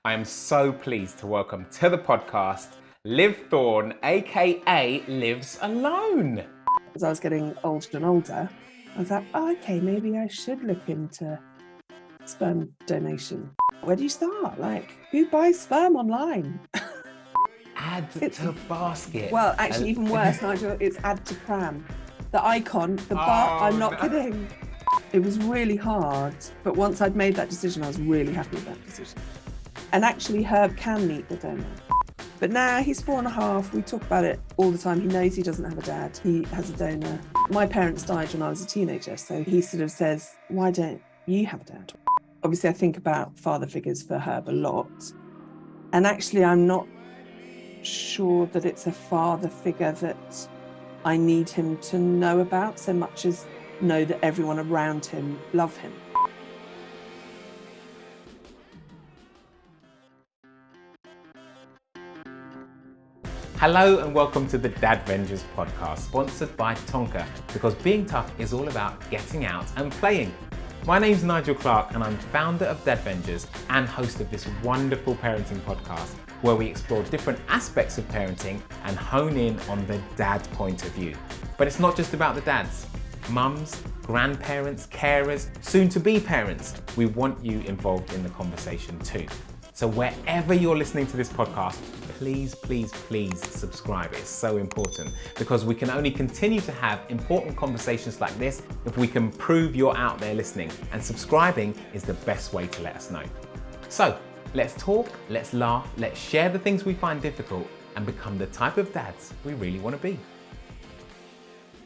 I am so pleased to welcome to the podcast Liv Thorne, aka Livsalone. As I was getting older and older, I was like, oh, okay, maybe I should look into sperm donation. Where do you start? Like, who buys sperm online? Add to basket. Well, actually, even worse, Nigel, it's add to pram. The icon, the bar, I'm not kidding. It was really hard, but once I'd made that decision, I was really happy with that decision. And actually, Herb can meet the donor. But now he's 4.5. We talk about it all the time. He knows he doesn't have a dad. He has a donor. My parents died when I was a teenager, so he sort of says, why don't you have a dad? Obviously, I think about father figures for Herb a lot. And actually, I'm not sure that it's a father figure that I need him to know about so much as know that everyone around him love him. Hello and welcome to the Dadvengers podcast, sponsored by Tonka, because being tough is all about getting out and playing. My name's Nigel Clark and I'm founder of Dadvengers and host of this wonderful parenting podcast where we explore different aspects of parenting and hone in on the dad point of view. But it's not just about the dads. Mums, grandparents, carers, soon-to-be parents, we want you involved in the conversation too. So wherever you're listening to this podcast, please subscribe. It's so important because we can only continue to have important conversations like this if we can prove you're out there listening, and subscribing is the best way to let us know. So let's talk, let's laugh, let's share the things we find difficult and become the type of dads we really want to be.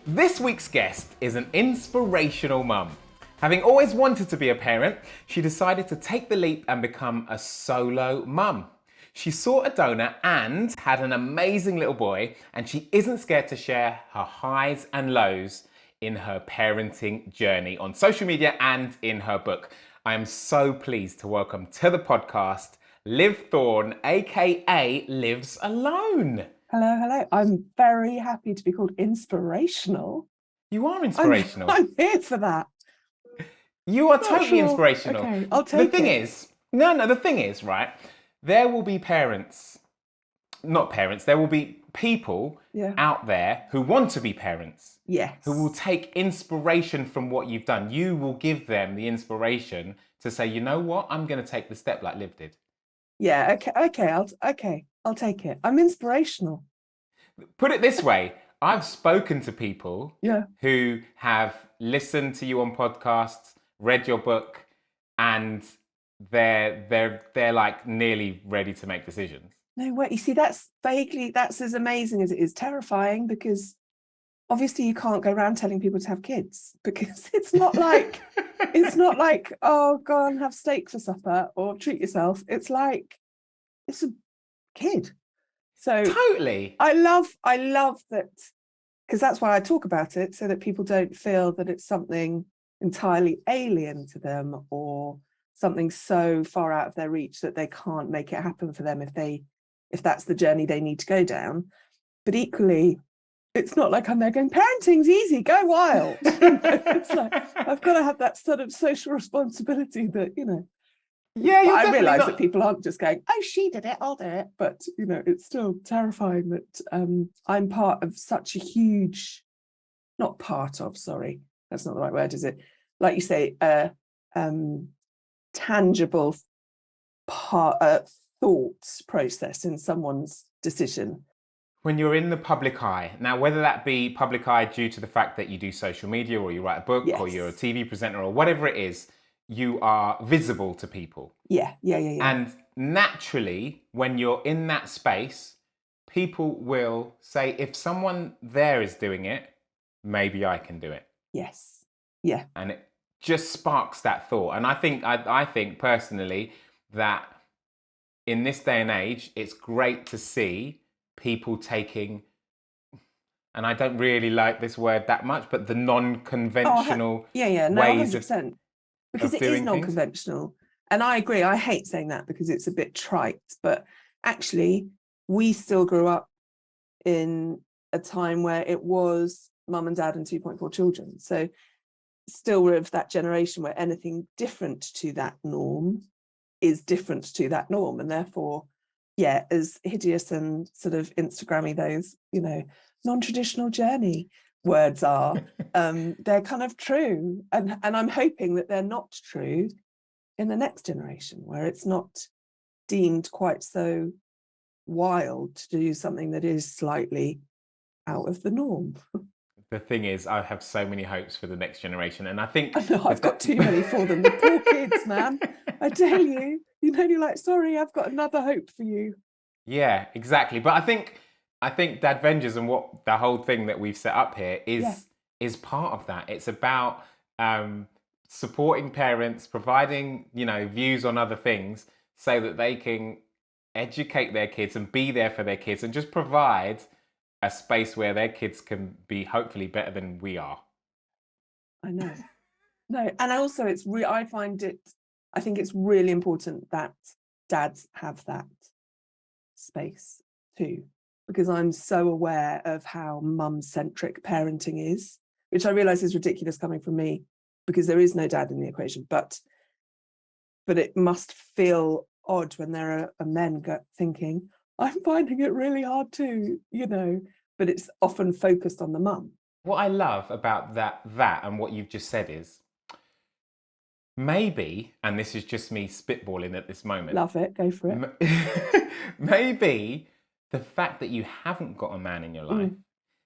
This week's guest is an inspirational mum. Having always wanted to be a parent, she decided to take the leap and become a solo mum. She saw a donor and had an amazing little boy, and she isn't scared to share her highs and lows in her parenting journey on social media and in her book. I am so pleased to welcome to the podcast Liv Thorne, aka Livsalone. Hello. I'm very happy to be called inspirational. You are inspirational. I'm here for that. You are totally inspirational. Okay, I'll take it. The thing is, right, there will be there will be people out there who want to be parents. Yes. Who will take inspiration from what you've done. You will give them the inspiration to say, you know what, I'm going to take the step like Liv did. Yeah, okay, I'll take it. I'm inspirational. Put it this way, I've spoken to people who have listened to you on podcasts, read your book, and they're like nearly ready to make decisions. No way. You see, that's as amazing as it is terrifying, because obviously you can't go around telling people to have kids, because it's not like oh, go and have steak for supper or treat yourself. It's like it's a kid. So totally. I love that, because that's why I talk about it, so that people don't feel that it's something entirely alien to them or something so far out of their reach that they can't make it happen for them if that's the journey they need to go down. But equally, it's not like I'm there going, parenting's easy, go wild. It's like I've got to have that sort of social responsibility that, Yeah, I realise that people aren't just going, oh, she did it, I'll do it. But, it's still terrifying that I'm part of such a huge, not part of, sorry, that's not the right word, is it? Like you say, tangible thought process in someone's decision. When you're in the public eye, now whether that be public eye due to the fact that you do social media or you write a book or you're a TV presenter or whatever it is, you are visible to people. Yeah. And naturally, when you're in that space, people will say, if someone there is doing it, maybe I can do it. Yes. Yeah. And it just sparks that thought. And I think personally that in this day and age, it's great to see people taking, and I don't really like this word that much, but the non-conventional ways 100%. Because it is non-conventional. And I agree, I hate saying that because it's a bit trite, but actually we still grew up in a time where it was mum and dad and 2.4 children. So still we're of that generation where anything different to that norm is different to that norm. And therefore, yeah, as hideous and sort of Instagrammy those, non-traditional journey words are, they're kind of true. And I'm hoping that they're not true in the next generation, where it's not deemed quite so wild to do something that is slightly out of the norm. The thing is, I have so many hopes for the next generation, and I think I know I've got too many for them. The poor kids, man. I tell you, you're like, sorry, I've got another hope for you. Yeah, exactly. But I think Dadvengers and what the whole thing that we've set up here is part of that. It's about supporting parents, providing views on other things so that they can educate their kids and be there for their kids and just provide a space where their kids can be hopefully better than we are. I know. No, and also I think it's really important that dads have that space too, because I'm so aware of how mum-centric parenting is, which I realise is ridiculous coming from me because there is no dad in the equation, but it must feel odd when there are men thinking, I'm finding it really hard too, but it's often focused on the mum. What I love about that and what you've just said is maybe, and this is just me spitballing at this moment. Love it, go for it. Maybe the fact that you haven't got a man in your life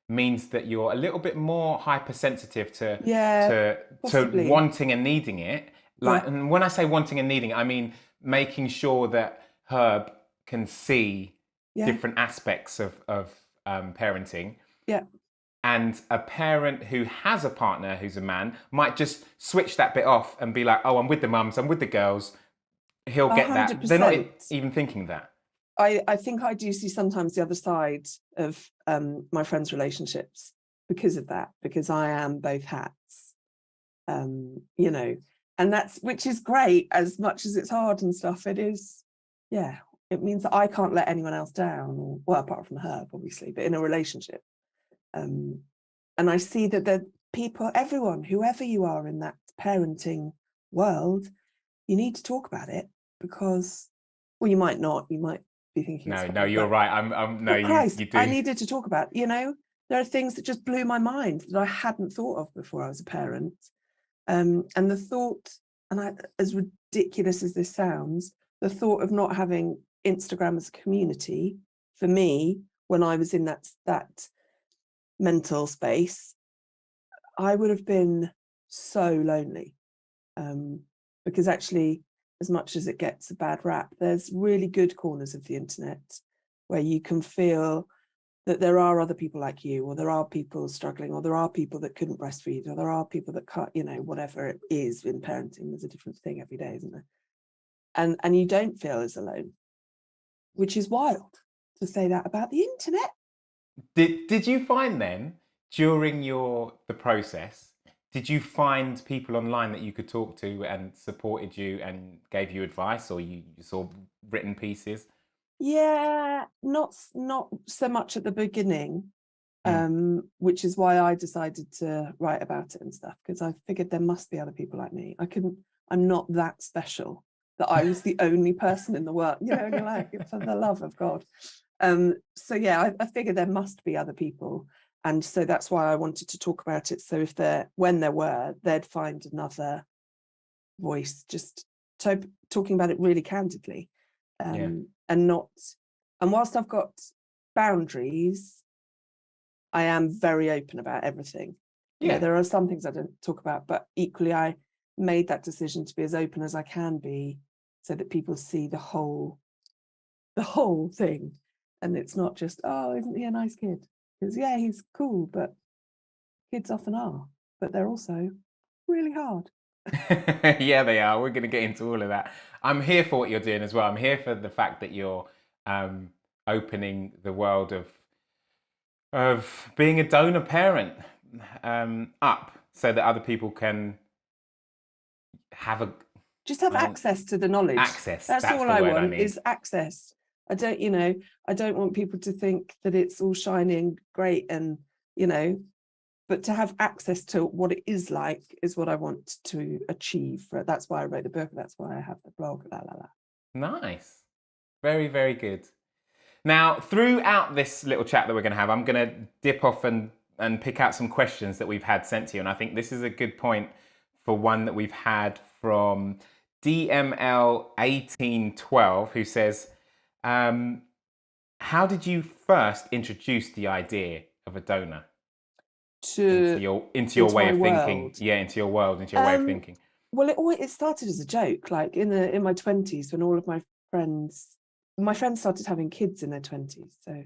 means that you're a little bit more hypersensitive to wanting and needing it. And when I say wanting and needing it, I mean making sure that Herb can see different aspects of parenting. Yeah. And a parent who has a partner who's a man might just switch that bit off and be like, oh, I'm with the mums, I'm with the girls. He'll get 100%. That. They're not even thinking that. I think I do see sometimes the other side of my friends' relationships because of that, because I am both hats, and which is great, as much as it's hard and stuff. It is, it means that I can't let anyone else down, well, apart from Herb, obviously, but in a relationship. And I see that the people, everyone, whoever you are in that parenting world, you need to talk about it because, well, you might not, you might be thinking. No, you're right. You do. I needed to talk about, there are things that just blew my mind that I hadn't thought of before I was a parent. And the thought, as ridiculous as this sounds, the thought of not having Instagram as a community for me, when I was in that mental space, I would have been so lonely, because actually, as much as it gets a bad rap, there's really good corners of the internet where you can feel that there are other people like you, or there are people struggling, or there are people that couldn't breastfeed, or there are people that can't, whatever it is in parenting, there's a different thing every day, isn't there? And you don't feel as alone, which is wild to say that about the internet. Did you find then, during the process, did you find people online that you could talk to and supported you and gave you advice, or you saw written pieces? Yeah, not so much at the beginning, which is why I decided to write about it and stuff, because I figured there must be other people like me. I'm not that special that I was the only person in the world, you're like, for the love of God. So yeah, I figured there must be other people. And so that's why I wanted to talk about it. So when there were, they'd find another voice, just talking about it really candidly. And whilst I've got boundaries, I am very open about everything. There are some things I don't talk about, but equally I made that decision to be as open as I can be, so that people see the whole thing, and it's not just, oh, isn't he a nice kid? Because he's cool, but kids often are, but they're also really hard. Yeah, they are. We're going to get into all of that. I'm here for what you're doing as well. I'm here for the fact that you're opening the world of being a donor parent up, so that other people can have access to the knowledge. That's all I want is access. I don't want people to think that it's all shiny and great and, but to have access to what it is like is what I want to achieve. That's why I wrote the book. That's why I have the blog. Nice. Very, very good. Now, throughout this little chat that we're going to have, I'm going to dip off and pick out some questions that we've had sent to you. And I think this is a good point for one that we've had from DML1812, who says, how did you first introduce the idea of a donor into your way of thinking? Yeah, into your world, into your way of thinking. Well, it started as a joke. Like in my 20s, when all of my friends started having kids in their 20s. So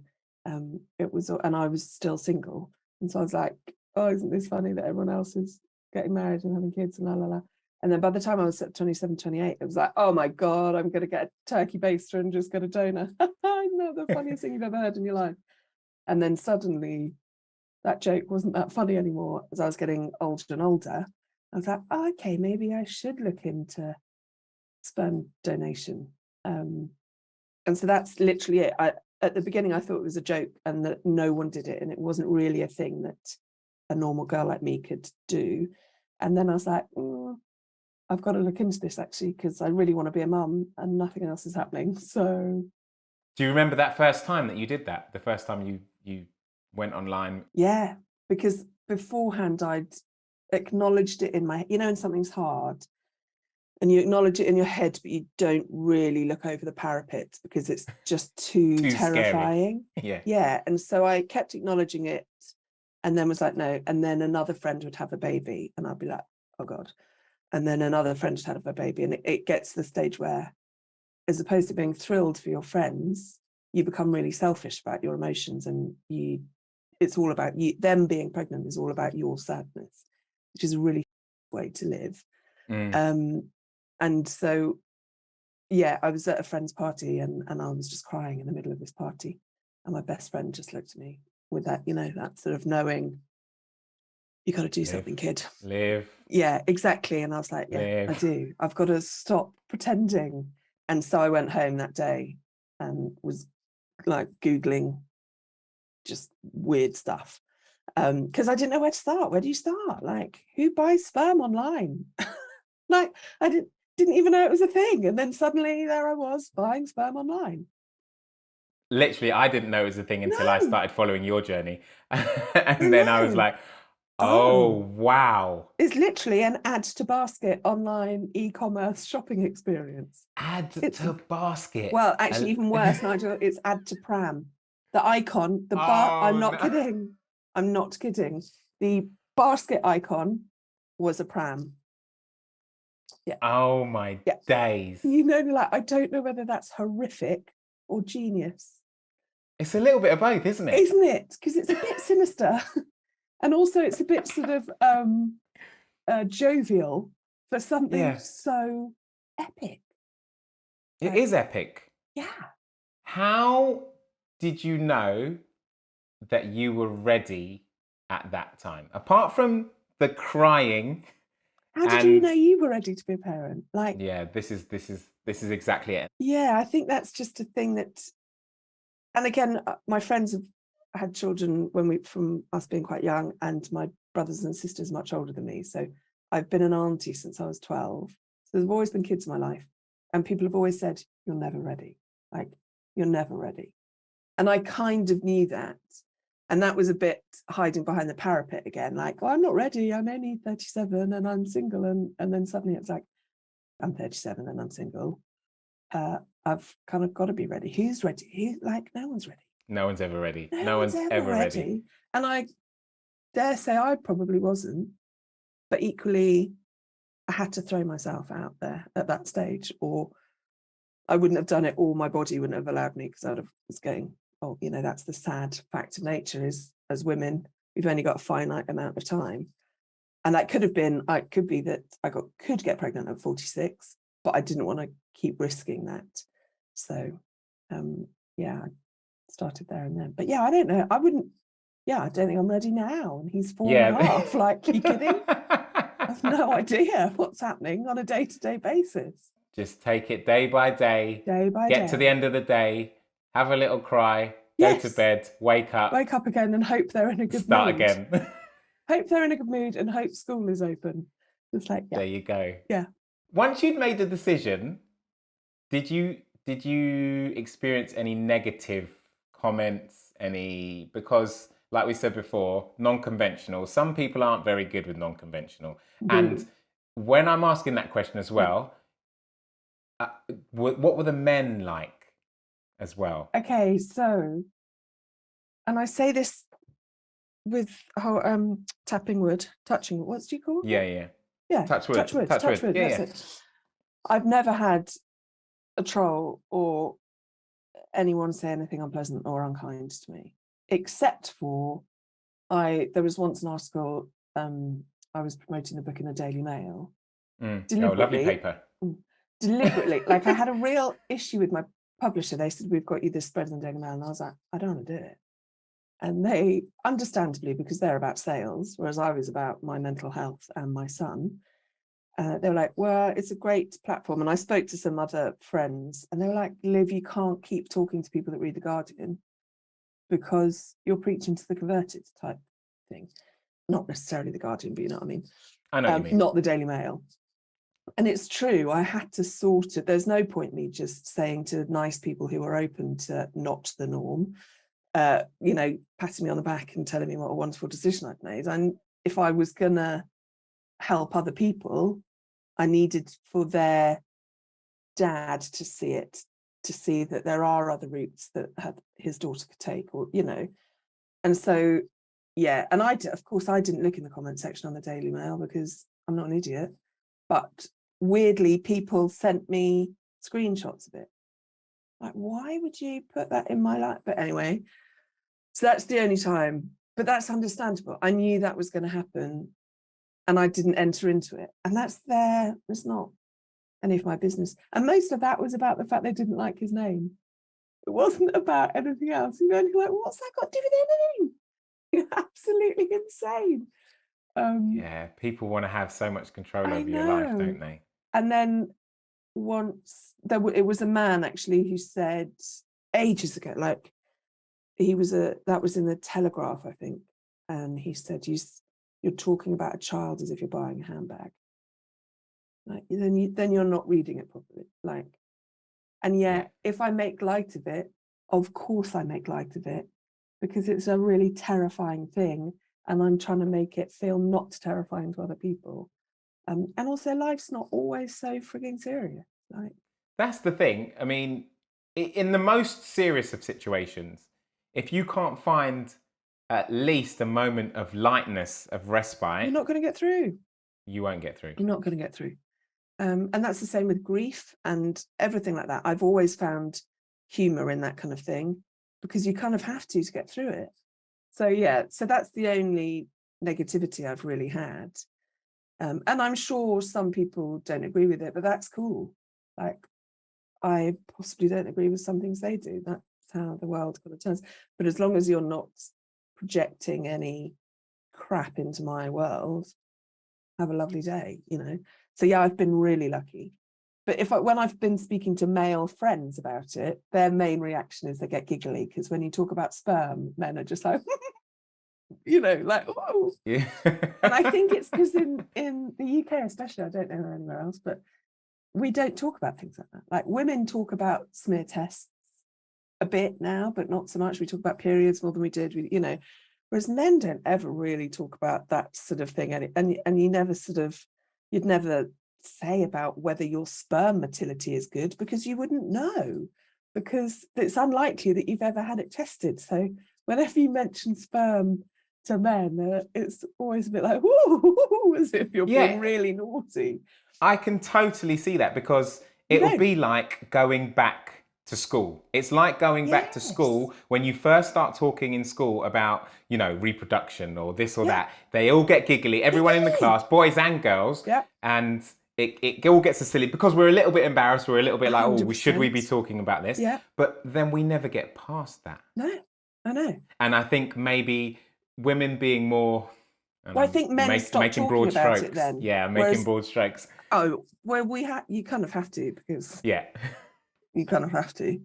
it was, and I was still single, and so I was like, oh, isn't this funny that everyone else is getting married and having kids and la la la. And then by the time I was at 27, 28, it was like, oh my God, I'm going to get a turkey baster and just get a donor. Isn't that the funniest thing you've ever heard in your life? And then suddenly that joke wasn't that funny anymore. As I was getting older and older, I was like, oh, okay, maybe I should look into sperm donation. And so that's literally it. At the beginning, I thought it was a joke and that no one did it, and it wasn't really a thing that a normal girl like me could do. And then I was like, I've got to look into this actually, because I really want to be a mum and nothing else is happening. So do you remember that first time that you did that? The first time you went online? Yeah, because beforehand I'd acknowledged it in my, when something's hard and you acknowledge it in your head, but you don't really look over the parapet because it's just too terrifying. Scary. Yeah. And so I kept acknowledging it and then was like, no. And then another friend would have a baby and I'd be like, oh God. And then another friend would have a baby. And it gets to the stage where, as opposed to being thrilled for your friends, you become really selfish about your emotions, and it's all about you. Them being pregnant is all about your sadness, which is a really way to live. And so, yeah, I was at a friend's party and I was just crying in the middle of this party. And my best friend just looked at me with that, that sort of knowing, you got to do something, kid. Live. Yeah, exactly. And I was like, yeah, I do. I've got to stop pretending. And so I went home that day and was like Googling just weird stuff. Because I didn't know where to start. Where do you start? Like, who buys sperm online? Like, I didn't even know it was a thing. And then suddenly there I was buying sperm online. Literally, I didn't know it was a thing until I started following your journey. And then I was like, oh, wow. It's literally an add to basket online e-commerce shopping experience. Add to basket? Well, actually, even worse, Nigel, it's add to pram. The icon, the bar, I'm not kidding. I'm not kidding. The basket icon was a pram. Yeah. Oh my days. Like, I don't know whether that's horrific or genius. It's a little bit of both, isn't it? Isn't it? Because it's a bit sinister. And also it's a bit sort of jovial for something so epic. It is epic. Yeah. How did you know that you were ready at that time? Apart from the crying. How did you know you were ready to be a parent? Like, yeah, this is exactly it. Yeah, I think that's just a thing that, and again, my friends have had children from us being quite young, and my brothers and sisters much older than me. So I've been an auntie since I was 12. So there's always been kids in my life, and people have always said, you're never ready. Like, you're never ready. And I kind of knew that. And that was a bit hiding behind the parapet again, like, well, I'm not ready. I'm only 37 and I'm single. And then suddenly it's like, I'm 37 and I'm single. I've kind of got to be ready. Who's ready? No one's ready. No one's ever ready. No one's ever ready. And I dare say I probably wasn't. But equally, I had to throw myself out there at that stage, or I wouldn't have done it, or my body wouldn't have allowed me, because I was going, oh, that's the sad fact of nature, is as women, we've only got a finite amount of time. And that could be that I could get pregnant at 46, but I didn't want to keep risking that. So, I started there and then. But yeah, I don't know. I don't think I'm ready now. And he's 4.5. Like, are you kidding? I have no idea what's happening on a day-to-day basis. Just take it day by day. Get to the end of the day, have a little cry, go to bed, wake up again, and hope they're in a good mood. Start again. Hope they're in a good mood and hope school is open. Just like, there you go. Yeah. Once you'd made the decision, Did you experience any negative comments? Because like we said before, non-conventional. Some people aren't very good with non-conventional. And when I'm asking that question as well, what were the men like as well? Okay, so, and I say this with tapping wood, touching. What do you call it? Yeah. Yeah, Touch wood. touch wood. Yeah, that's it. I've never had a troll or anyone say anything unpleasant or unkind to me, except for there was once an article, I was promoting a book in the Daily Mail. Oh, lovely paper. Deliberately, like I had a real issue with my publisher. They said, we've got you this spread in the Daily Mail, and I was like, I don't want to do it. And they, understandably, because they're about sales, whereas I was about my mental health and my son, they were like, well, it's a great platform. And I spoke to some other friends and they were like, Liv, you can't keep talking to people that read The Guardian because you're preaching to the converted type thing. Not necessarily The Guardian, but you know what I mean. I know what you mean. Not the Daily Mail. And it's true, I had to sort it. There's no point me just saying to nice people who are open to not the norm, you know, patting me on the back and telling me what a wonderful decision I'd made. And if I was gonna help other people, I needed for their dad to see it, to see that there are other routes that his daughter could take, or, you know. And so, yeah, and of course, I didn't look in the comment section on the Daily Mail because I'm not an idiot. But weirdly, people sent me screenshots of it. Like, why would you put that in my life? But anyway, so that's the only time. But that's understandable. I knew that was going to happen. And I didn't enter into it. And it's not any of my business. And most of that was about the fact they didn't like his name. It wasn't about anything else. You're like, what's that got to do with anything? You're absolutely insane. Yeah, people want to have so much control over your life, don't they? And then once it was a man actually who said ages ago, like that was in the Telegraph, I think. And he said, you're talking about a child as if you're buying a handbag. Like then you're not reading it properly. Like, and yet if I make light of it, of course I make light of it because it's a really terrifying thing, and I'm trying to make it feel not terrifying to other people. And also, life's not always so frigging serious. Like, that's the thing. I mean, in the most serious of situations, if you can't find at least a moment of lightness, of respite, you're not going to get through. You won't get through. You're not going to get through. And that's the same with grief and everything like that. I've always found humor in that kind of thing because you kind of have to get through it. So yeah, so that's the only negativity I've really had. And I'm sure some people don't agree with it, but that's cool. Like, I possibly don't agree with some things they do. That's how the world kind of turns. But as long as you're not projecting any crap into my world, have a lovely day, you know. So yeah, I've been really lucky. But when I've been speaking to male friends about it, their main reaction is they get giggly because when you talk about sperm, men are just like, you know, like, oh. Yeah. And I think it's because in the UK especially, I don't know anywhere else, but we don't talk about things like that. Like, women talk about smear tests a bit now, but not so much. We talk about periods more than we did, you know, whereas men don't ever really talk about that sort of thing. And you'd never say about whether your sperm motility is good because you wouldn't know, because it's unlikely that you've ever had it tested. So whenever you mention sperm to men, it's always a bit like, ooh, as if you're being really naughty. I can totally see that because it would be like going back to school. It's like going back to school when you first start talking in school about, you know, reproduction or this or that. They all get giggly, everyone in the class, boys and girls. And it all gets silly because we're a little bit embarrassed. We're a little bit like, 100%. oh, should we be talking about this? But then we never get past that. No, I know. And I think maybe women being more... I think men stop making talking broad about strokes. it then. Yeah, making broad strokes. Oh, well, you kind of have to because... Yeah. You kind of have to.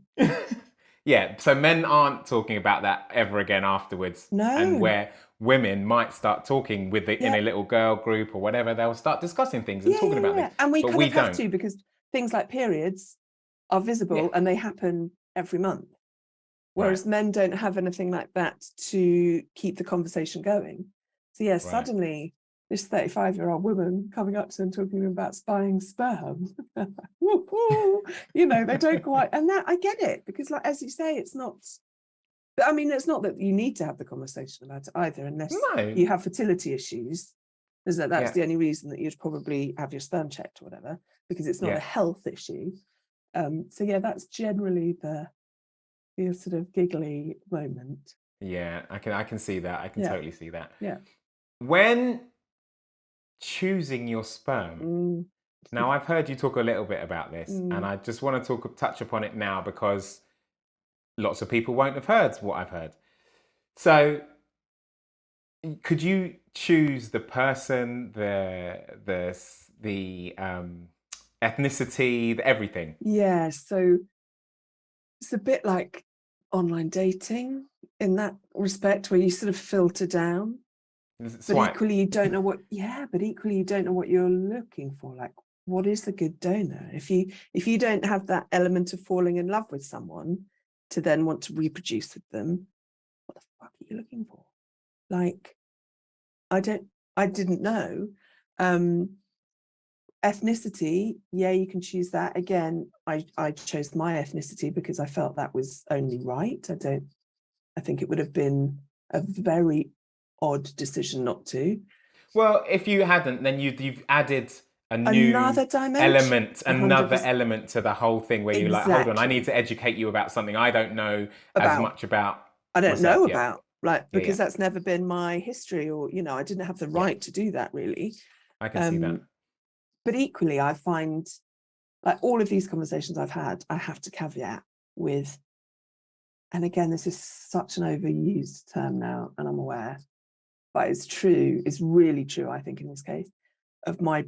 Yeah, so men aren't talking about that ever again afterwards. No. And where women might start talking with in a little girl group or whatever, they'll start discussing things and talking about things. And we but kind we of have don't. to, because things like periods, are visible and they happen every month. Whereas men don't have anything like that to keep the conversation going. So yeah, suddenly this 35-year-old woman coming up to them talking about spying sperm, you know, they don't quite, and that I get it, because like, as you say, it's not, I mean, it's not that you need to have the conversation about it either, unless you have fertility issues. That's the only reason that you'd probably have your sperm checked or whatever, because it's not a health issue. So yeah, that's generally the sort of giggly moment. Yeah, I can see that. I can totally see that. Yeah. When choosing your sperm, now I've heard you talk a little bit about this, and I just want to touch upon it now because lots of people won't have heard what I've heard. So, could you choose the person, the ethnicity, the everything? Yeah. So it's a bit like online dating in that respect, where you sort of filter down. But equally, you don't know what. Yeah, but equally, you don't know what you're looking for. Like, what is a good donor? If you don't have that element of falling in love with someone to then want to reproduce with them, what the fuck are you looking for? Like, I didn't know. Ethnicity, yeah, you can choose that. Again, I chose my ethnicity because I felt that was only right. I think it would have been a very odd decision not to. Well, if you hadn't, then you've added another dimension, another element to the whole thing, where you're like, hold on, I need to educate you about something I don't know as much about. I don't know about, like, because that's never been my history, or, you know, I didn't have the right to do that, really. I can see that. But equally, I find, like, all of these conversations I've had, I have to caveat with, and again, this is such an overused term now, and I'm aware, but it's true, it's really true, I think, in this case, of my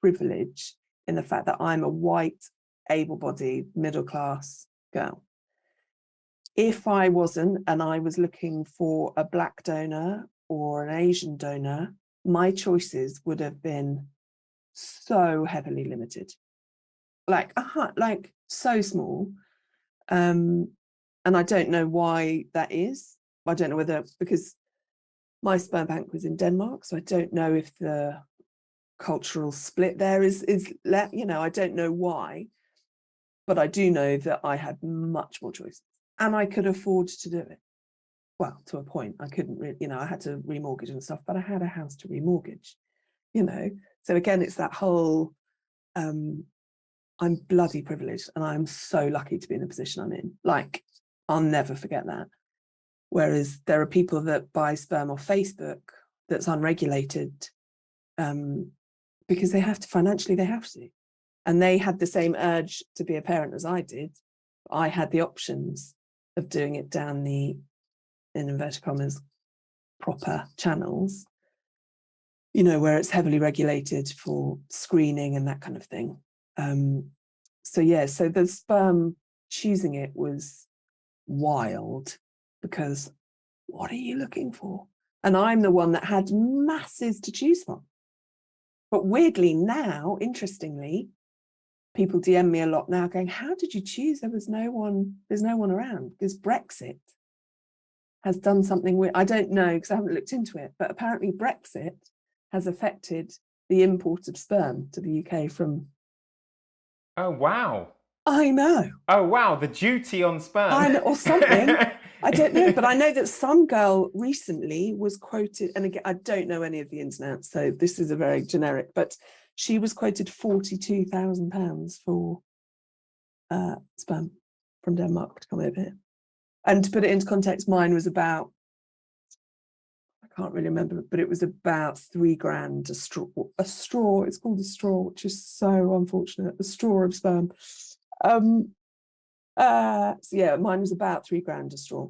privilege in the fact that I'm a white, able-bodied, middle-class girl. If I wasn't, and I was looking for a Black donor or an Asian donor, my choices would have been so heavily limited, like so small. And I don't know why that is. I don't know whether, because my sperm bank was in Denmark, so I don't know if the cultural split there is, you know, I don't know why, but I do know that I had much more choices, and I could afford to do it. Well, to a point. I couldn't really, you know, I had to remortgage and stuff, but I had a house to remortgage, you know. So again, it's that whole, I'm bloody privileged, and I'm so lucky to be in the position I'm in. Like, I'll never forget that. Whereas there are people that buy sperm off Facebook that's unregulated, because they have to, financially they have to. And they had the same urge to be a parent as I did. I had the options of doing it down the, in inverted commas, proper channels, you know, where it's heavily regulated for screening and that kind of thing. So yeah, so the sperm, choosing it was wild, because what are you looking for? And I'm the one that had masses to choose from. But weirdly now, interestingly, people DM me a lot now going, how did you choose? There's no one around, because Brexit has done something weird. I don't know, because I haven't looked into it, but apparently Brexit has affected the import of sperm to the UK from. Oh, wow. I know. Oh, wow. The duty on sperm. I know, or something. I don't know, but I know that some girl recently was quoted, and again, I don't know any of the ins and outs, so this is a very generic, but she was quoted £42,000 for sperm from Denmark to come over here. And to put it into context, mine was about, I can't really remember, but it was about £3,000 a straw. It's called a straw, which is so unfortunate. A straw of sperm. So yeah, mine was about £3,000 a straw,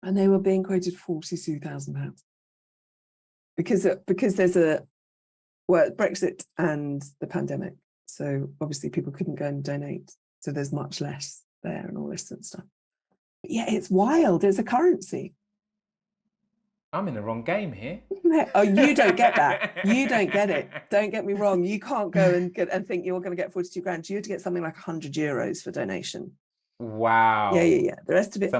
and they were being quoted £42,000 because there's Brexit and the pandemic. So obviously people couldn't go and donate, so there's much less there and all this sort of stuff. But yeah, it's wild. It's a currency. I'm in the wrong game here. Oh, you don't get that. You don't get it. Don't get me wrong. You can't go and think you're going to get 42 grand. You have to get something like 100 euros for donation. Wow. Yeah. The rest of it,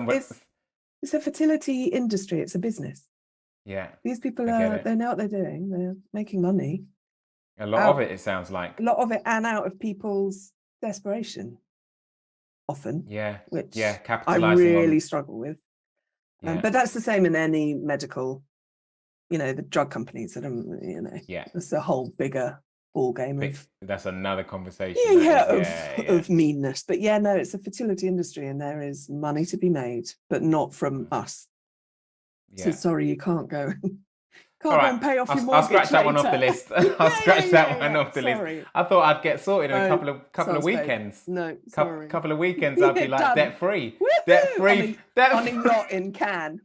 it's a fertility industry. It's a business. Yeah. These people they know what they're doing. They're making money. A lot of it sounds like. A lot of it, and out of people's desperation. Often. Yeah. Which Capitalizing I really struggle with. Yeah. But that's the same in any medical, the drug companies that are, it's a whole bigger ball game of. That's another conversation. Of meanness. But no, it's a fertility industry and there is money to be made, but not from us. Yeah. So sorry, you can't go. Go and pay off your mortgage. I'll scratch that one off the list. I'll scratch that one off the list. I thought I'd get sorted in a couple of weekends. No, sorry. Couple of weekends, I'd be like debt free. Debt free. On a yacht in Cannes.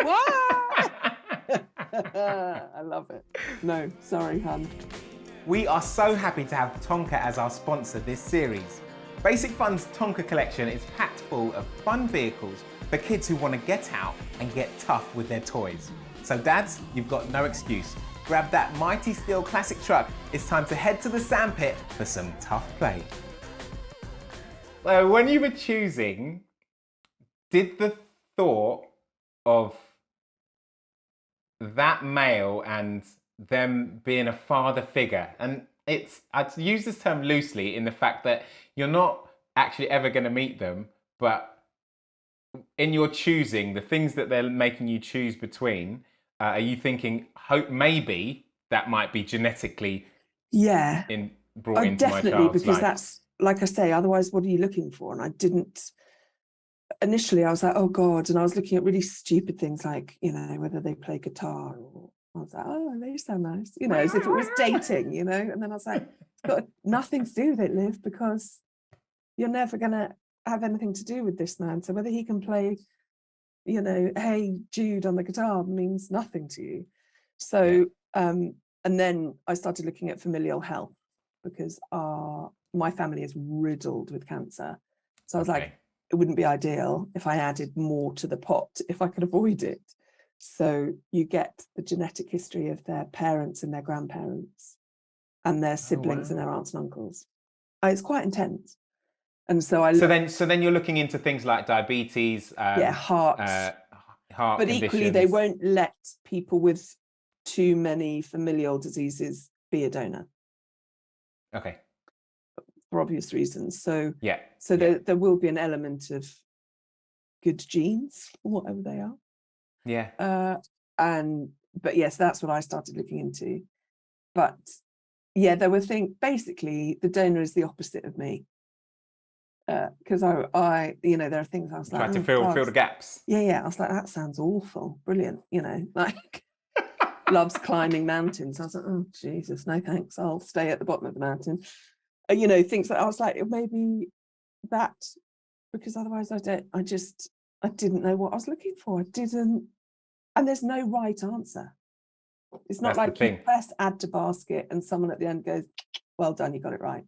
I love it. No, sorry, hun. We are so happy to have Tonka as our sponsor this series. Basic Fun's Tonka collection is packed full of fun vehicles for kids who want to get out and get tough with their toys. So dads, you've got no excuse. Grab that mighty steel classic truck. It's time to head to the sandpit for some tough play. So when you were choosing, did the thought of that male and them being a father figure, and I'd use this term loosely in the fact that you're not actually ever going to meet them, but in your choosing, the things that they're making you choose between, are you thinking, hope maybe that might be genetically brought into my child's definitely, because life? That's, like I say, otherwise what are you looking for? And I didn't, initially I was like, oh God, and I was looking at really stupid things like, whether they play guitar, or I was like, oh, they sound nice, as if it was dating, and then I was like, it's got nothing to do with it, Liv, because you're never going to have anything to do with this man. So whether he can play Hey Jude on the guitar means nothing to you. So and then I started looking at familial health, because my family is riddled with cancer. So I was like, it wouldn't be ideal if I added more to the pot if I could avoid it. So you get the genetic history of their parents and their grandparents and their siblings and their aunts and uncles. It's quite intense. And so then you're looking into things like diabetes, heart but conditions. Equally they won't let people with too many familial diseases be a donor. Okay. For obvious reasons. So there will be an element of good genes, whatever they are. Yeah. But yes, that's what I started looking into. But there were things, basically the donor is the opposite of me. Because I there are things I was like, try to fill the gaps. I was like, that sounds awful, brilliant, like loves climbing mountains. I was like, oh Jesus, no thanks, I'll stay at the bottom of the mountain. Things that I was like, it may be that, because otherwise I didn't know what I was looking for. And there's no right answer. It's not like you press add to basket and someone at the end goes, well done, you got it right.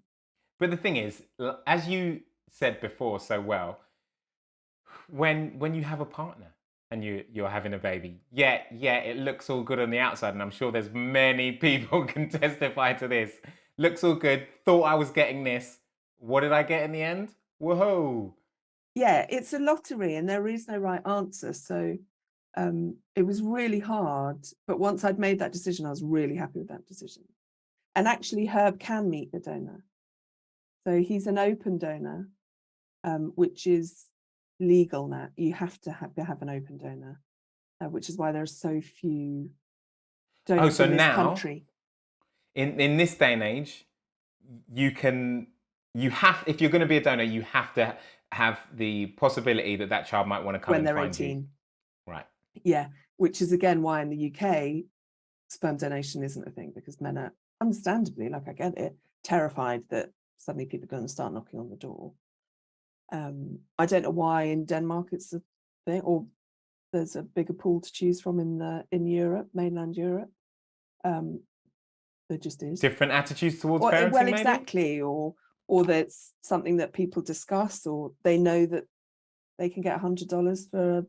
But the thing is, as you said before so well, when you have a partner and you're having a baby, it looks all good on the outside, and I'm sure there's many people can testify to this. Looks all good, thought I was getting this. What did I get in the end? Whoa. Yeah, it's a lottery and there is no right answer. So it was really hard. But once I'd made that decision, I was really happy with that decision. And actually, Herb can meet the donor. So he's an open donor, which is legal now. You have to have an open donor, which is why there are so few donors in this country. In this day and age, if you're going to be a donor, you have to have the possibility that child might want to come when and they're find 18. you. Right. Yeah, which is again why in the UK sperm donation isn't a thing, because men are understandably, like I get it, terrified that suddenly people are going to start knocking on the door. I don't know why in Denmark it's a thing, or there's a bigger pool to choose from in Europe, mainland Europe. There just is different attitudes towards parenting. Well, exactly, or that's something that people discuss, or they know that they can get $100 for a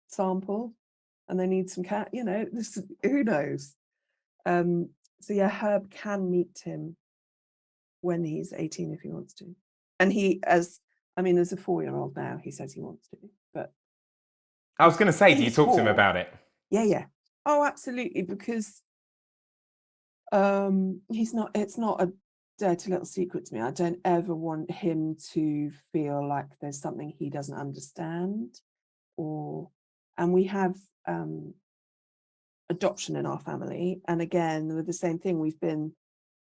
sample. and they need some cat, who knows. So yeah, Herb can meet him when he's 18 if he wants to. And as a 4-year-old now, he says he wants to. But I was going to say, do you talk to him 4. about it? Yeah. Oh, absolutely, because it's not a dirty little secret to me. I don't ever want him to feel like there's something he doesn't understand, and we have adoption in our family. And again, with the same thing, we've been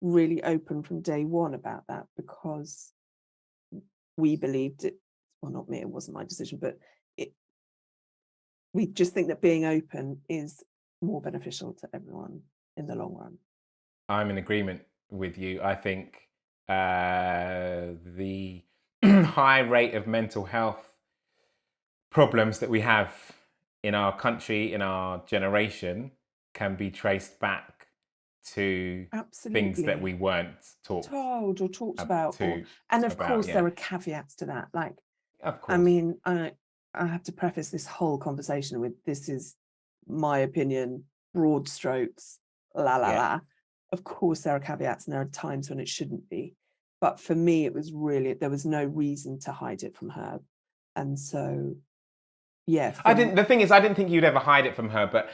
really open from day one about that, because we believed it. Well, not me, it wasn't my decision, but we just think that being open is more beneficial to everyone in the long run. I'm in agreement with you. I think the high rate of mental health problems that we have in our country, in our generation, can be traced back to things that we weren't told or talked about. And of course, there are caveats to that. Like, of course. I mean, I have to preface this whole conversation with, this is my opinion, broad strokes, la la la. Of course, there are caveats, and there are times when it shouldn't be. But for me, it was really, there was no reason to hide it from her. And so, yeah. The thing is, I didn't think you'd ever hide it from her, but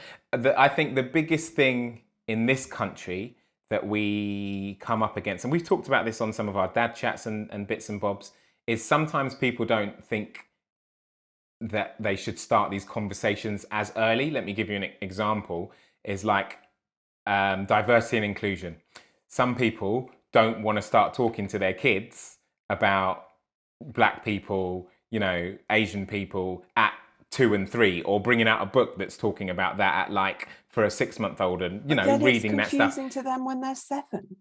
I think the biggest thing in this country that we come up against, and we've talked about this on some of our dad chats and bits and bobs, is sometimes people don't think that they should start these conversations as early. Let me give you an example, is like diversity and inclusion. Some people don't want to start talking to their kids about Black people, Asian people at 2 and 3, or bringing out a book that's talking about that at, like, for a 6-month-old, and reading that stuff. It's confusing to them when they're 7.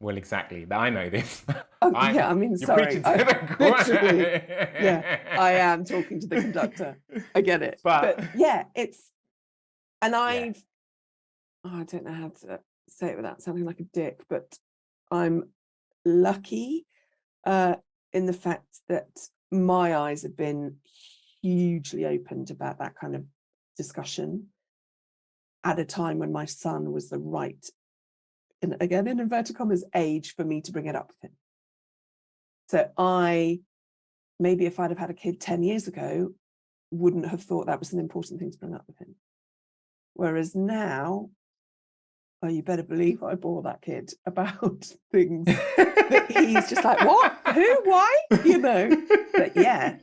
Well, exactly. I know this. Sorry. Literally, I am talking to the conductor. I get it. But yeah, I don't know how to say it without sounding like a dick, but I'm lucky in the fact that my eyes have been hugely opened about that kind of discussion at a time when my son was the right, and again, in inverted commas, age for me to bring it up with him. So maybe if I'd have had a kid 10 years ago, wouldn't have thought that was an important thing to bring up with him. Whereas now, you better believe I bore that kid about things that he's just like, what? Who? Why? But yeah,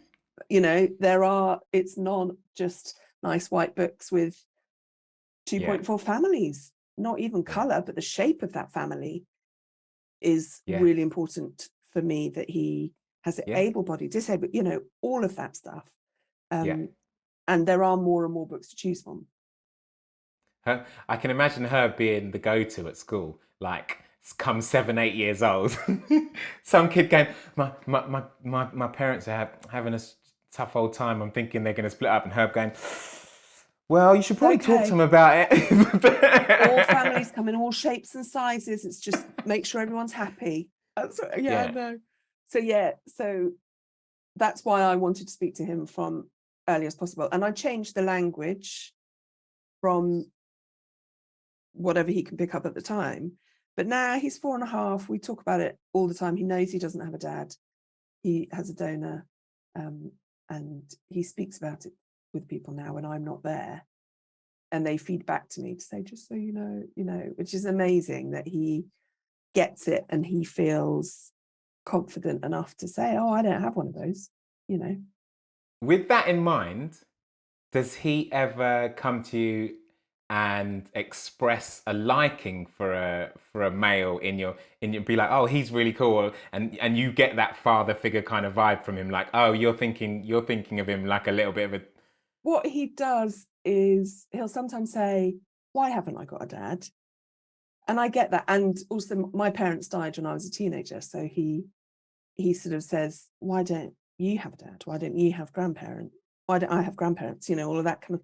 it's not just nice white books with 2.4 families, not even color, but the shape of that family is really important for me, that he has it able-bodied, disabled, all of that stuff. And there are more and more books to choose from. I can imagine her being the go-to at school, like, come 7-8 years old. Some kid going, my parents are having a tough old time. I'm thinking they're going to split up. And Herb going, well, you should probably talk to them about it. All families come in all shapes and sizes. It's just make sure everyone's happy. No. So that's why I wanted to speak to him from early as possible. And I changed the language from whatever he can pick up at the time. But now he's 4.5. We talk about it all the time. He knows he doesn't have a dad. He has a donor, and he speaks about it with people now when I'm not there. And they feed back to me to say, just so you know, which is amazing that he gets it and he feels confident enough to say, oh, I don't have one of those, With that in mind, does he ever come to you and express a liking for a male in your be like, oh, he's really cool, and you get that father figure kind of vibe from him, like, oh, you're thinking of him like a little bit of a... What he does is he'll sometimes say, why haven't I got a dad? And I get that. And also my parents died when I was a teenager, so he sort of says, why don't you have a dad? Why don't you have grandparents? Why don't I have grandparents? All of that kind of...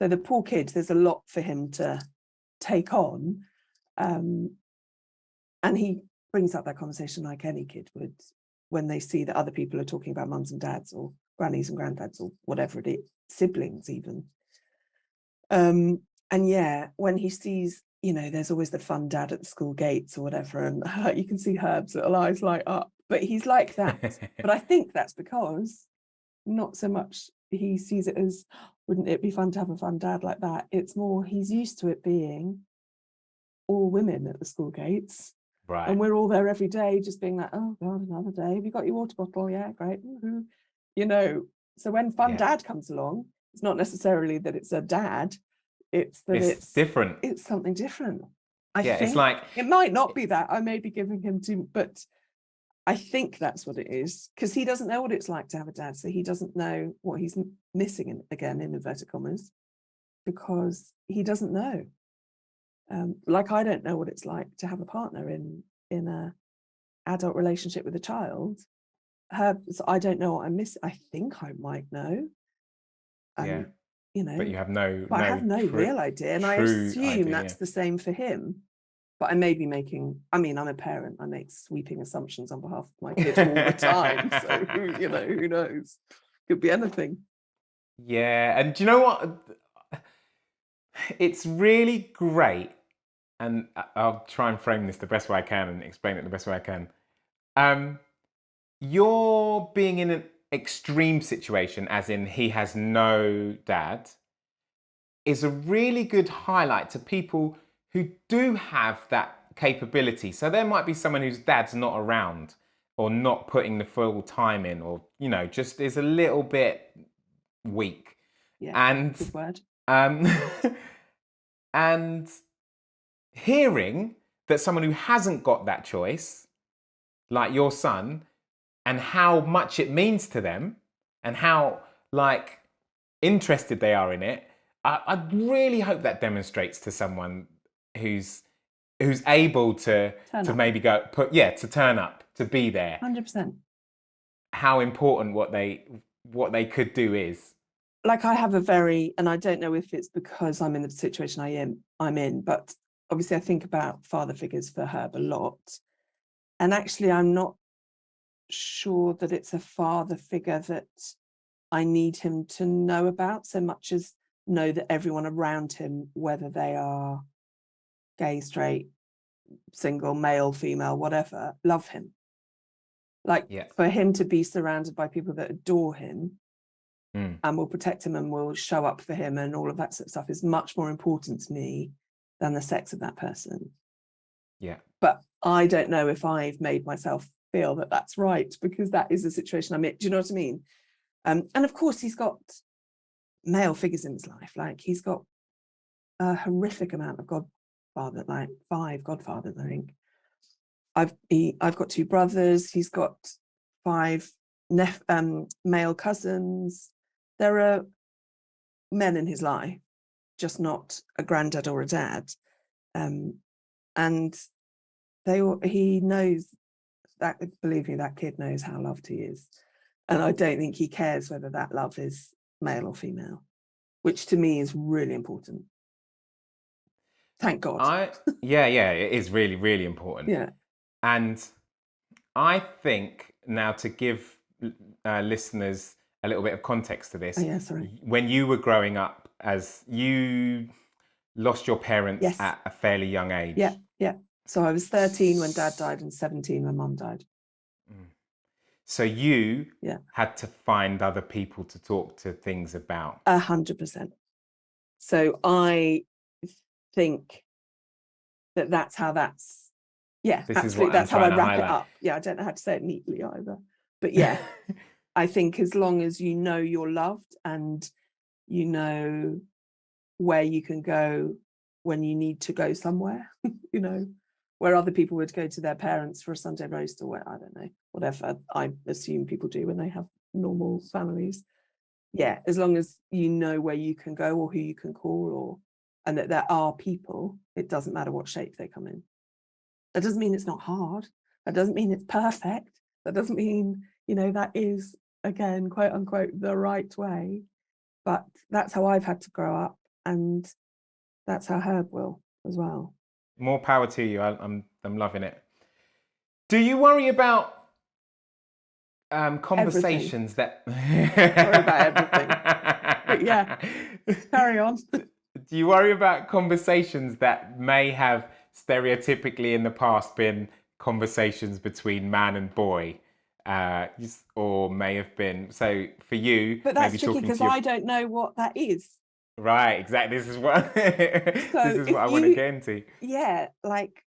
So the poor kid, there's a lot for him to take on. And he brings up that conversation like any kid would when they see that other people are talking about mums and dads or grannies and granddads or whatever it is, siblings even. And yeah, when he sees, there's always the fun dad at the school gates or whatever, and you can see Herb's little eyes light up, but he's like that. But I think that's because not so much he sees it as, wouldn't it be fun to have a fun dad like that? It's more he's used to it being all women at the school gates. Right. And we're all there every day just being like, oh God, another day. Have you got your water bottle? Yeah, great. So when fun dad comes along, it's not necessarily that it's a dad, it's that it's different. It's something different. I think it's like, it might not be that. I may be giving him too, but I think that's what it is, because he doesn't know what it's like to have a dad, so he doesn't know what he's missing, again in inverted commas, because he doesn't know. Like I don't know what it's like to have a partner in a adult relationship with a child. So I don't know what I miss. I think I might know. But you have no. But I have no real idea, and I assume that's the same for him. But I may be making. I mean, I'm a parent. I make sweeping assumptions on behalf of my kid all the time. So who knows? Could be anything. Yeah, and do you know what? It's really great, and I'll try and frame this the best way I can and explain it the best way I can. You're being in an extreme situation, as in he has no dad, is a really good highlight to people who do have that capability. So there might be someone whose dad's not around or not putting the full time in, or, just is a little bit weak. Yeah, and good word. And hearing that someone who hasn't got that choice, like your son, and how much it means to them and how interested they are in it, I really hope that demonstrates to someone who's able to maybe to turn up, to be there. 100%. How important what they could do is. Like I have and I don't know if it's because I'm in the situation I'm in, but obviously I think about father figures for Herb a lot. And actually I'm not sure that it's a father figure that I need him to know about so much as know that everyone around him, whether they are gay, straight, single, male, female, whatever, love him. For him to be surrounded by people that adore him and will protect him and will show up for him and all of that sort of stuff is much more important to me than the sex of that person. Yeah. But I don't know if I've made myself feel that that's right, because that is the situation I'm in. Do you know what I mean? And of course he's got male figures in his life. Like he's got a horrific amount of godfather, like 5 godfathers, I think. I've got 2 brothers. He's got 5 male cousins. There are men in his life, just not a granddad or a dad. And he knows that, believe me, that kid knows how loved he is. And I don't think he cares whether that love is male or female, which to me is really important. Thank God. It is really, really important. Yeah. And I think now, to give listeners a little bit of context to this, when you were growing up, as you lost your parents at a fairly young age. Yeah. So I was 13 when dad died and 17 when mum died. So you had to find other people to talk to things about. 100%. So I think that's how that's, absolutely. That's how I wrap it up. Yeah, I don't know how to say it neatly either. But yeah, I think as long as you know you're loved and you know where you can go when you need to go somewhere, where other people would go to their parents for a Sunday roast or where, I don't know, whatever I assume people do when they have normal families. Yeah, as long as you know where you can go or who you can call, and that there are people, it doesn't matter what shape they come in. That doesn't mean it's not hard. That doesn't mean it's perfect. That doesn't mean, that is, again, quote unquote, the right way. But that's how I've had to grow up, and that's how Herb will as well. More power to you. I'm loving it. Do you worry about conversations everything. Worry about everything. But yeah, carry on. Do you worry about conversations that may have stereotypically in the past been conversations between man and boy, or may have been? So for you, But that's maybe tricky talking because to your I don't know what that is. right, exactly. This is what this So is what if I want to you, get into. yeah, like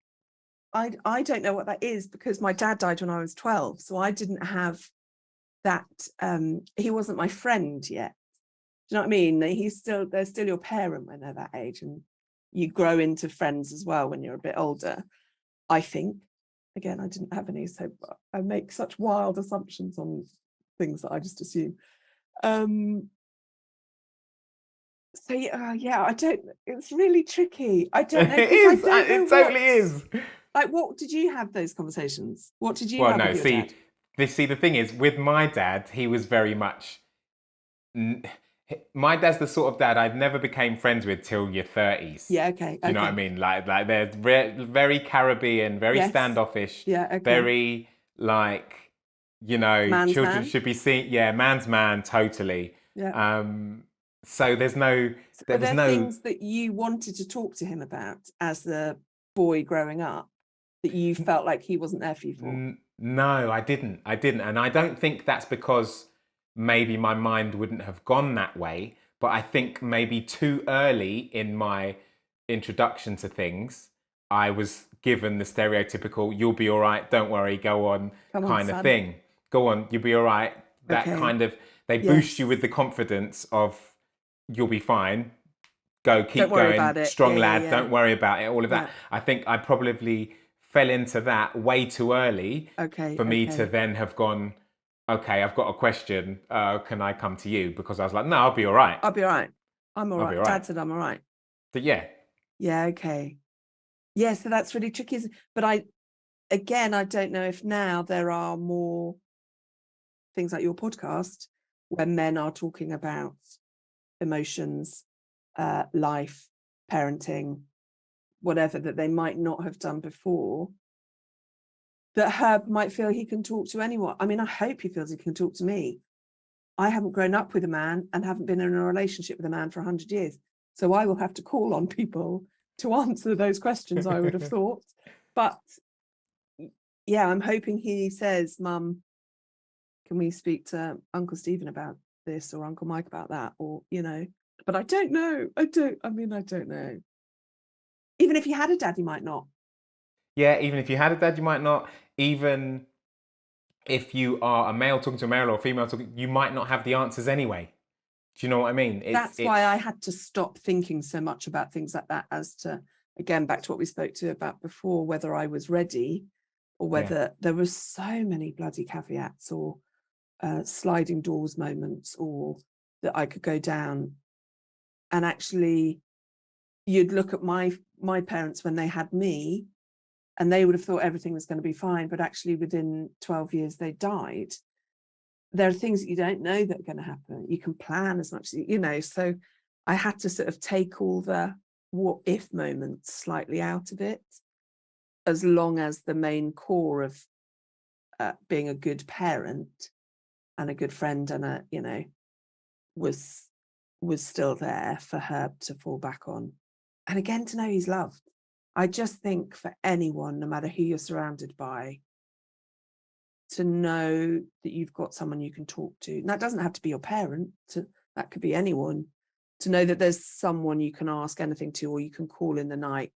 I don't know what that is because my dad died when I was 12, so I didn't have that. He wasn't my friend yet. Do you know what I mean? They're still your parent when they're that age, and you grow into friends as well when you're a bit older. I think. Again, I didn't have any, so I make such wild assumptions on things that I just assume. So yeah, I don't. It's really tricky. I don't know It because I is. don't know It totally is. like. What did you have those conversations? What did you Well, have no. with your dad? See, the thing is, with my dad, he was very much. My dad's the sort of dad I'd never became friends with till your 30s. Yeah. Okay. Do you know what I mean? Like they're very Caribbean, very Yes. standoffish, Yeah. Okay. very like, Man's children man. should be seen. Yeah, man's man, totally. Yeah. So So there were was there no. things that you wanted to talk to him about as the boy growing up that you felt like he wasn't there for you for? No, I didn't. And I don't think that's because maybe my mind wouldn't have gone that way, but I think maybe too early in my introduction to things, I was given the stereotypical, you'll be all right, don't worry, go on, Come on, kind of son. thing. Go on, you'll be all right. That Okay. kind of, they boost Yes. you with the confidence of, you'll be fine. Go, keep Don't worry going, about it. strong Yeah, lad, yeah. don't worry about it, all of that. Yeah. I think I probably fell into that way too early Okay. for me to Okay. then have gone, okay, I've got a question, can I come to you? Because I was like, no, I'll be all right. I'll be all right. I'm all I'll be right. all right. Dad said I'm all right. But yeah, Yeah. Okay. Yeah. So that's really tricky. But I don't know if now there are more things like your podcast where men are talking about emotions, life, parenting, whatever that they might not have done before, that Herb might feel he can talk to anyone. I mean, I hope he feels he can talk to me. I haven't grown up with a man and haven't been in a relationship with a man for 100 years. So I will have to call on people to answer those questions, I would have thought. But yeah, I'm hoping he says, Mum, can we speak to Uncle Stephen about this or Uncle Mike about that? Or, but I don't know. I don't know. Even if he had a dad, he might not. yeah, even if you had a dad, you might not. Even if you are a male talking to a male or a female talking, you might not have the answers anyway. Do you know what I mean? That's why I had to stop thinking so much about things like that, as to, again, back to what we spoke to about before, whether I was ready or whether there was so many bloody caveats or sliding doors moments, or that I could go down. And actually, you'd look at my parents when they had me, and they would have thought everything was going to be fine, but actually within 12 years they died. There are things that you don't know that are going to happen. You can plan as much as so I had to sort of take all the what if moments slightly out of it, as long as the main core of being a good parent and a good friend and was still there for her to fall back on. And again, to know he's loved. I just think for anyone, no matter who you're surrounded by, to know that you've got someone you can talk to. And that doesn't have to be your parent, that could be anyone. To know that there's someone you can ask anything to, or you can call in the night,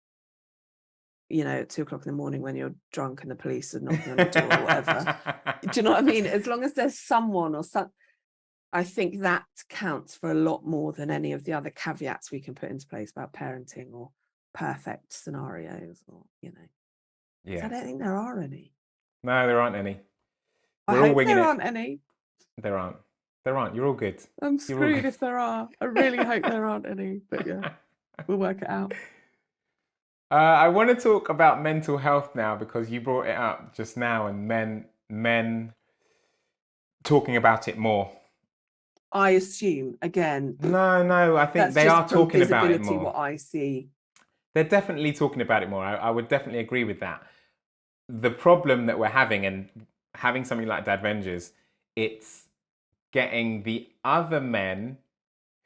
at 2 o'clock in the morning when you're drunk and the police are knocking on the door or whatever. Do you know what I mean? As long as there's someone or some, I think that counts for a lot more than any of the other caveats we can put into place about parenting or perfect scenarios, or Yeah. I don't think there are any. No, there aren't any. I hope there aren't any. There aren't. There aren't. You're all good. I'm screwed if there are. I really hope there aren't any. But yeah, we'll work it out. I want to talk about mental health now, because you brought it up just now, and men talking about it more. I assume, again. No, I think they are talking about it more. What I see. They're definitely talking about it more. I would definitely agree with that. The problem that we're having, and having something like Dadvengers, it's getting the other men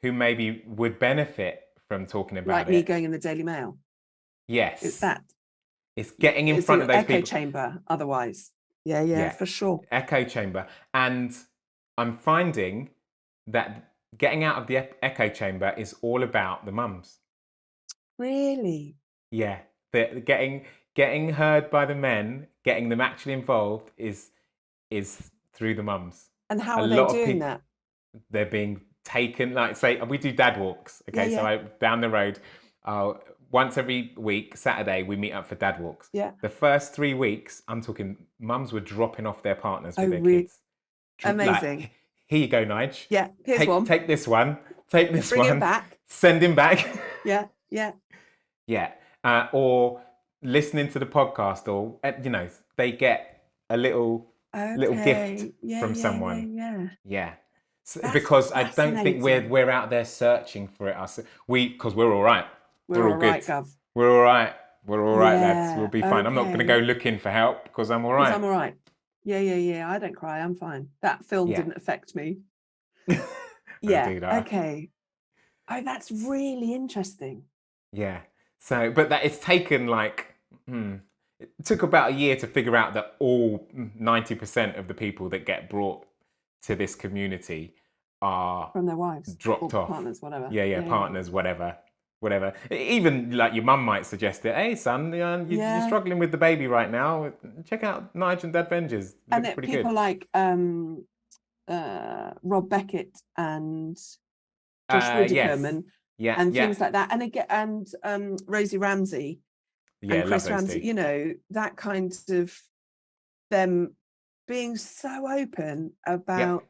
who maybe would benefit from talking Like about me it. going in the Daily Mail. Yes. It's that. It's getting in It's front an of those echo people. chamber otherwise. Yeah, for sure. Echo chamber. And I'm finding that getting out of the echo chamber is all about the mums. Really? Yeah. Getting heard by the men, getting them actually involved is through the mums. And how A are they lot of doing people, that? they're being taken, like say we do dad walks. Okay, so Yeah. I down the road, once every week, Saturday, we meet up for dad walks. Yeah. The first 3 weeks, I'm talking, mums were dropping off their partners with Oh, their really? kids. Amazing. Like, here you go, Nige. Yeah, here's one. Take this one. Take this Bring one. him back. Send him back. Yeah. Yeah. Or listening to the podcast, or they get a little gift from someone. Yeah. Because I don't think we're out there searching for it. Because we're all right. We're all good. right, Gov. We're all right. We're all right, lads. Yeah, We'll be fine. I'm not going to go looking for help because I'm all right. I'm all right. Yeah. I don't cry. I'm fine. That film didn't affect me. Yeah. Okay. Oh, that's really interesting. Yeah. So, but it's taken it took about a year to figure out that all 90% of the people that get brought to this community are from their wives, dropped off, partners, whatever. Yeah, partners, whatever. Even like your mum might suggest it. Hey, son, you're struggling with the baby right now. Check out Nige and Dadvengers. And pretty people good. like Rob Beckett and Josh Widdicombe and things like that. And again, and Rosie Ramsey and Chris Ramsey. That kind of them being so open about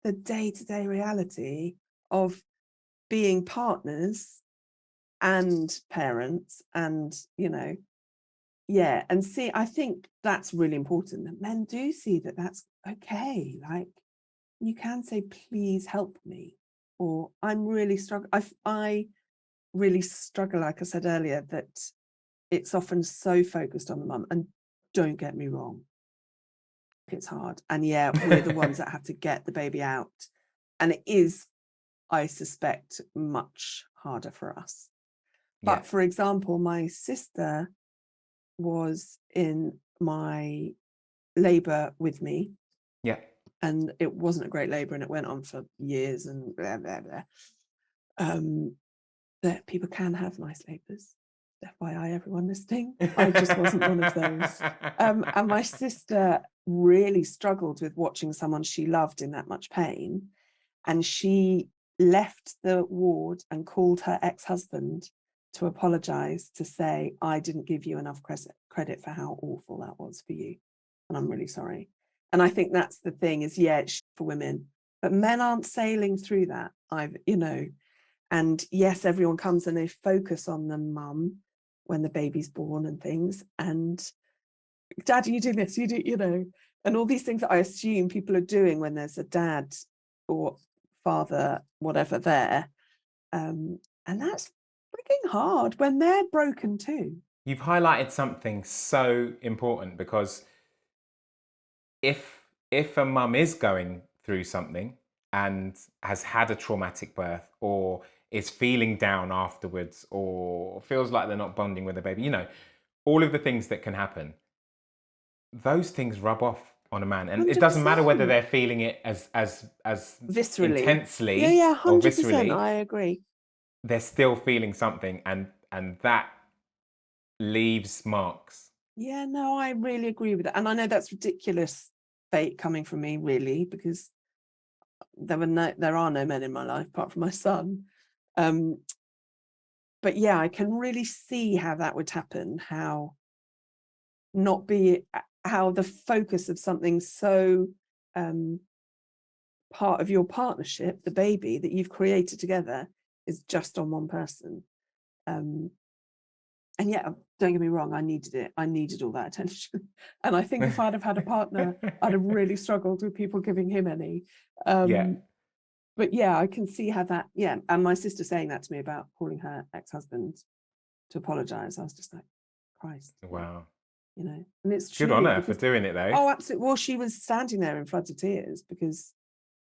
the day-to-day reality of being partners and parents, and and see, I think that's really important that men do see that that's okay. Like, you can say, please help me, or I'm really struggling. I really struggle, like I said earlier, that it's often so focused on the mum. And don't get me wrong, it's hard. And we're the ones that have to get the baby out. And it is, I suspect, much harder for us. But for example, my sister was in my labour with me. Yeah. And it wasn't a great labour, and it went on for years and blah, blah, blah. That people can have nice labours. FYI, everyone listening. I just wasn't one of those. And my sister really struggled with watching someone she loved in that much pain. And she left the ward and called her ex-husband to apologise, to say, I didn't give you enough credit for how awful that was for you. And I'm really sorry. And I think that's the thing is, it's for women, but men aren't sailing through that. And yes, everyone comes and they focus on the mum when the baby's born and things. And dad, you do this, you do, and all these things that I assume people are doing when there's a dad or father, whatever there. And that's freaking hard when they're broken too. You've highlighted something so important, because if a mum is going through something and has had a traumatic birth, or is feeling down afterwards, or feels like they're not bonding with the baby, all of the things that can happen, those things rub off on a man. And 100%. It doesn't matter whether they're feeling it as viscerally, intensely, 100%, or viscerally. I agree. They're still feeling something, and that leaves marks. Yeah, no, I really agree with that. And I know that's ridiculous fate coming from me, really, because there are no men in my life apart from my son. But I can really see how that would happen, how the focus of something so part of your partnership, the baby that you've created together, is just on one person. And don't get me wrong, I needed it. I needed all that attention. And I think if I'd have had a partner, I'd have really struggled with people giving him any. But I can see how that, and my sister saying that to me about calling her ex-husband to apologise, I was just like, Christ. Wow. And it's true. Good on her for doing it, though. Oh, absolutely. Well, she was standing there in floods of tears, because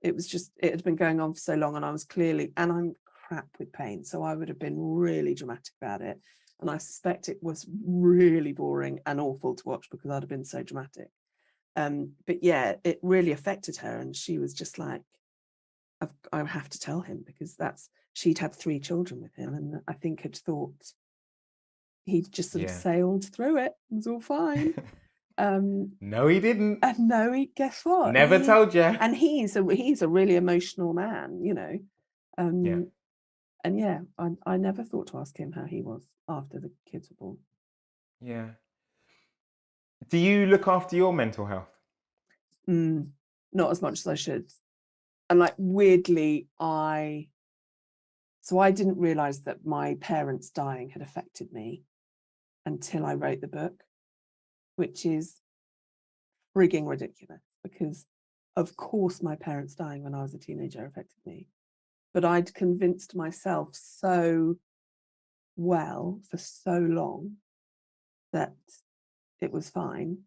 it had been going on for so long, and I was clearly, and I'm crap with pain. So I would have been really dramatic about it. And I suspect it was really boring and awful to watch because I'd have been so dramatic. But yeah, it really affected her. And she was just like, I have to tell him, because she'd had 3 children with him. And I think had thought he'd just sort of sailed through it. It was all fine. No, he didn't. And no, guess what? Never told you. And he's a really emotional man, you know. And yeah, I never thought to ask him how he was after the kids were born. Yeah. Do you look after your mental health? Not as much as I should. And like, weirdly, I didn't realize that my parents dying had affected me until I wrote the book, which is frigging ridiculous, because of course my parents dying when I was a teenager affected me. But I'd convinced myself so well for so long that it was fine,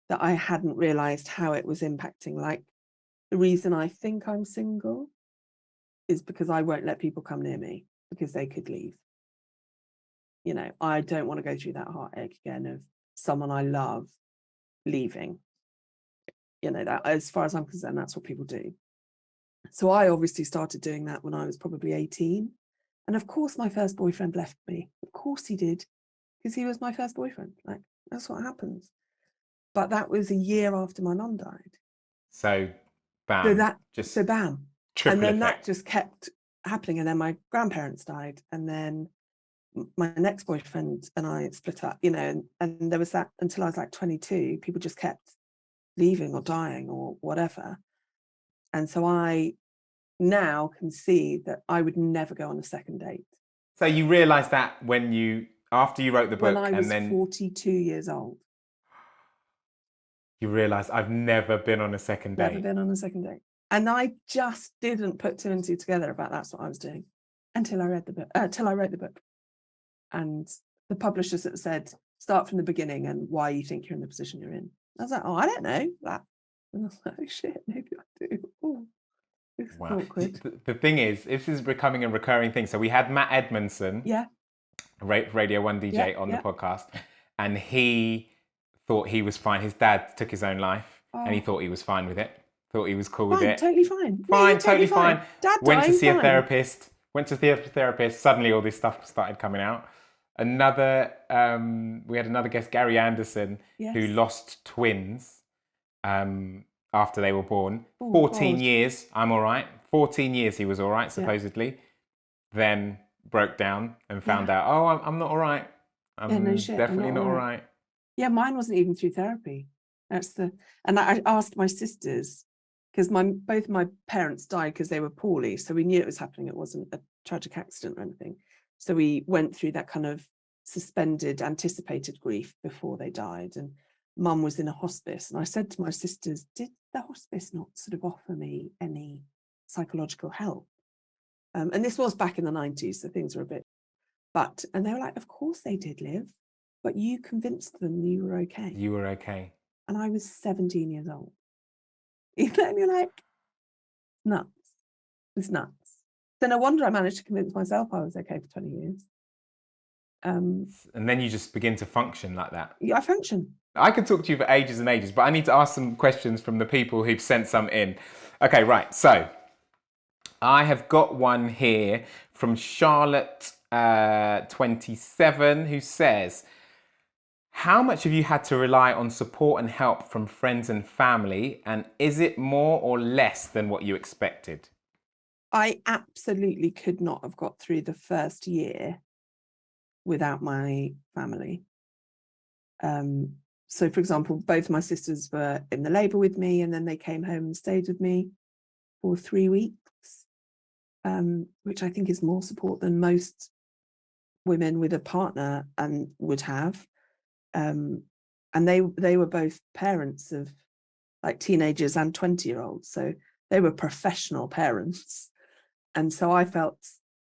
that I hadn't realized how it was impacting. Like, the reason I think I'm single is because I won't let people come near me because they could leave. You know, I don't want to go through that heartache again of someone I love leaving. You know, that, as far as I'm concerned, that's what people do. So I obviously started doing that when I was probably 18. And of course, my first boyfriend left me. Of course he did, because he was my first boyfriend. Like, that's what happens. But that was a year after my mum died. So, bam. So bam. And then that just kept happening. And then my grandparents died. And then my next boyfriend and I split up, you know, and there was that until I was like 22. People just kept leaving or dying or whatever. And so I now can see that I would never go on a second date. So you realised that after you wrote the book, when I was and then 42 years old. You realised I've never been on a second date. Never been on a second date. And I just didn't put 2 and 2 together about that's what I was doing until I read the book, till I wrote the book. And the publishers that said, start from the beginning and why you think you're in the position you're in. I was like, oh, I don't know that. And I was like, oh shit, maybe I do. Oh, this is awkward. The thing is, this is becoming a recurring thing. So we had Matt Edmondson, Radio 1 DJ, on the podcast, and he thought he was fine. His dad took his own life, and he thought he was fine with it. Thought he was cool with it. Totally fine. Fine, totally fine. Dad went to see a therapist. Suddenly all this stuff started coming out. We had another guest, Gary Anderson, who lost twins after they were born. 14 years, I'm all right. 14 years he was all right, supposedly. Then broke down and found out, oh, I'm not all right. I'm definitely not all right. Yeah, mine wasn't even through therapy. And I asked my sisters, because both my parents died because they were poorly, so we knew it was happening. It wasn't a tragic accident or anything. So we went through that kind of suspended, anticipated grief before they died. And Mum was in a hospice. And I said to my sisters, did the hospice not sort of offer me any psychological help? And this was back in the 90s, so things were a bit, and they were like, of course they did, Liv, but you convinced them you were okay. You were okay. And I was 17 years old. You know, and you're like, nuts. It's nuts. So no wonder I managed to convince myself I was okay for 20 years. And then you just begin to function like that. Yeah, I function. I could talk to you for ages and ages, but I need to ask some questions from the people who've sent some in. Okay, right. So I have got one here from Charlotte 27, who says, how much have you had to rely on support and help from friends and family? And is it more or less than what you expected? I absolutely could not have got through the first year without my family. So, for example, both my sisters were in the labour with me, and then they came home and stayed with me for 3 weeks, which I think is more support than most women with a partner would have. And they were both parents of like teenagers and 20-year-olds, so they were professional parents. And so I felt